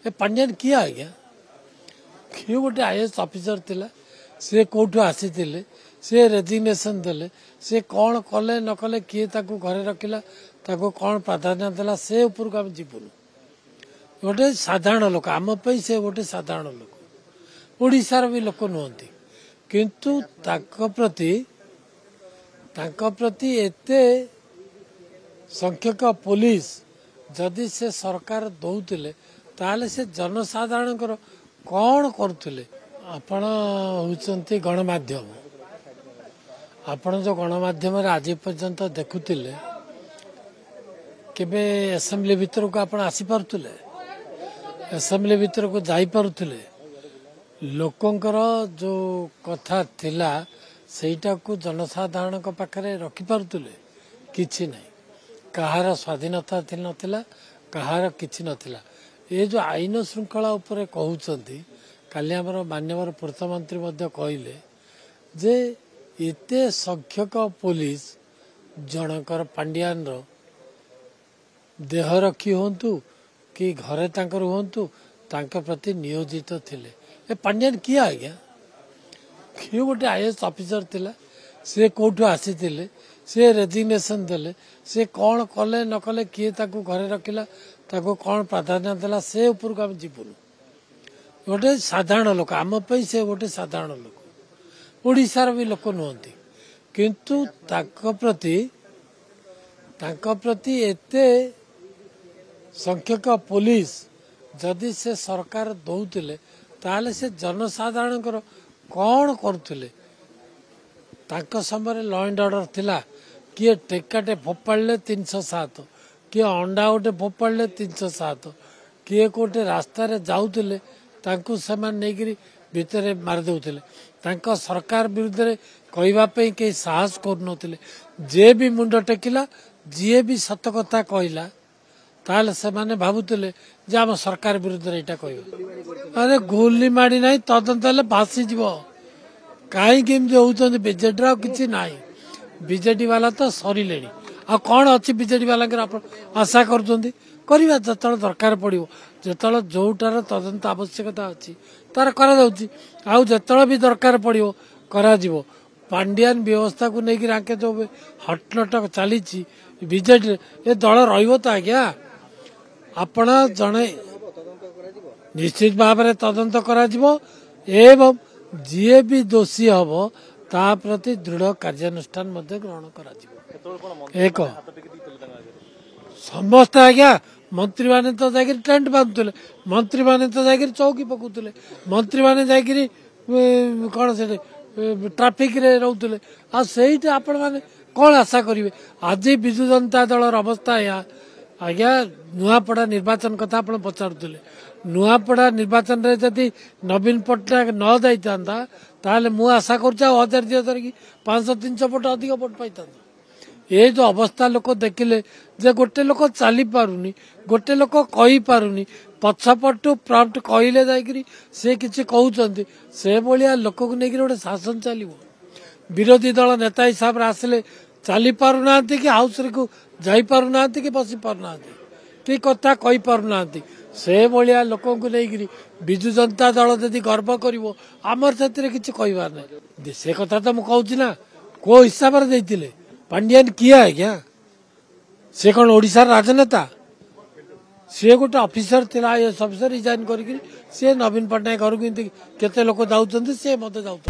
ए पांड्यान किए आज्ञा किए गोटे आईएएस ऑफिसर थिला से कौटू आसी से रेजिग्नेशन देले से कौन कले न कले किए ताकू घरे रखिला ताकू कौन प्राधान्य देला से ऊपर को आम जीवनु गोटे साधारण लोक आम से गोटे साधारण लोक ओडिशार भी लोक नुहति किंतु प्रति एते संख्यक पुलिस जदि से सरकार दौले ताले से जनसाधारण कौन करुले आपण होती गणमाध्यम आपण जो गणमाध्यम आज पर्यंत देखुले केबे असेंबली भीतर को आपण आसी पारुले असेंबली भीतर को जाई पारुले लोकंकर जो कथा थिला सेटा को जनसाधारण पाखरे रखि पारुले किछि नहीं कहार स्वाधीनता नथिला कहार किछि नथिला ये जो आईन श्रृंखला उपरे कहउचंती काली हमर मान्यवर प्रधानमंत्री मध्य कहले जे एते संख्यक पुलिस जनकर पांड्यान रो देह रखी होंतु कि घरे तांकर होंतु तांका प्रति नियोजित थिले ए पांड्यान किए आज्ञा किए गोटे आईएएस ऑफिसर थिला से कौटू आसी से रेजिग्नेशन देले से कौन कले न कले किए ताकू घरे रखिला ताकू कौन प्राधान्य देला से ऊपर को आम जीवनु गोटे साधारण लोक आम से गोटे साधारण लोक ओडिशार भी लोक नुहति किंतु प्रति एते संख्यक पुलिस जदि से सरकार दौले ताले से जनसाधारण कौन करुले समय लॉ एंड ऑर्डर थिला किए टेकाटे फोपाड़े 307 किए अंडा गोटे फोपाड़े 307 किए कोटे रास्ता जाऊले नहीं भितर मारिदे सरकार विरुद्ध कहवाई कई साहस कर जे भी मुंड टेकिला जी भी सत कथा कहला ताल से माने भावुले जे आम सरकार विरुद्ध यहाँ कह अरे गोली माड़ी ना तदंत भासी जीव कहीं होती बीजेडी कि ना बीजेडी वाला तो सरिले आ कौन अच्छी बीजेडी वाला आशा करवा जो दरकार पड़ो जो जोटार तदंत आवश्यकता अच्छी तार कर भी दरकार पड़ो कर पांड्यान व्यवस्था को लेकिन आके जो हटनटक चली बीजेडी ये दल रो तो आज्ञा आपण जड़े निश्चित भाव में तदंत करा एवं जी भी दोषी हम ता प्रति दृढ़ कार्यानुष्ठान ग्रहण करा एक समस्त आज्ञा मंत्री माने तो जाकर टेंट बांधुले मंत्री माने तो जाकर चौकी पकाउले मंत्री माने जाकर कौन से ट्राफिक रे रोते आईटा आपण मैंने कौन आशा करेंगे आज विजु जनता दल अवस्था या आज्ञा नुआपड़ा निर्वाचन कथा आप पचारुले नुआपड़ा निर्वाचन रे जदि नवीन पट्टनायक न जाता ताले मु आशा कर 1000-2000 कि 500-300 फुट अधिक भोट पाई ये जो अवस्था लोक देखिले जे गोटे लोक चली पारुनी गोटे लोक कही पारुनी पछपटू प्रम्प्ट कहले जाकरी से किसी कहते से भाया लोक को लेकिन गोटे शासन चलो विरोधी दल नेता हिसाब से आसिले चली पारुना कि हाउस को जाई पारुना कि बसी पारुना कि कथा कही पारुना से भाया लोक को लेकिन विजु जनता दल यदि गर्व कर आमर से किसी कहबार ना से कथा तो मुझे ना को हिसाब से पांड्यान किए आज्ञा से कौन ओडिशार राजनेता सी गोटे ऑफिसर थिला आईएएस ऑफिसर रिजाइन करके नवीन पट्टनायक घर केते लोक जाऊँ सी मत जाऊँ।